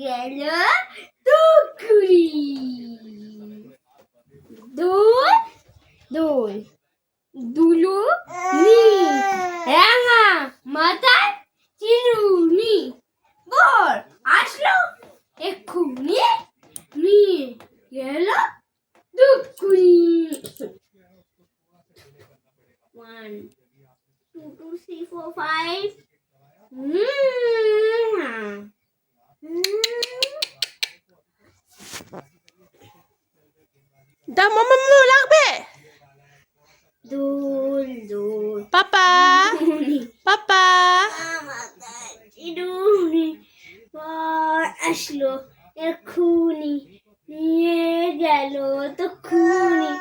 গেল টুকুরি দুল দুল দুলু নি রাঙা মাথায় চিরুনি বর আসলো এক্ষুনি নিয়ে গেল টুকুরি 1 2 2 3 4 5 দা মামা লাগবে দুল দুল পাপা পাপা মাথায় চিরুনি বর আসলো এক্ষুনি নিয়ে গেল তক্ষুনি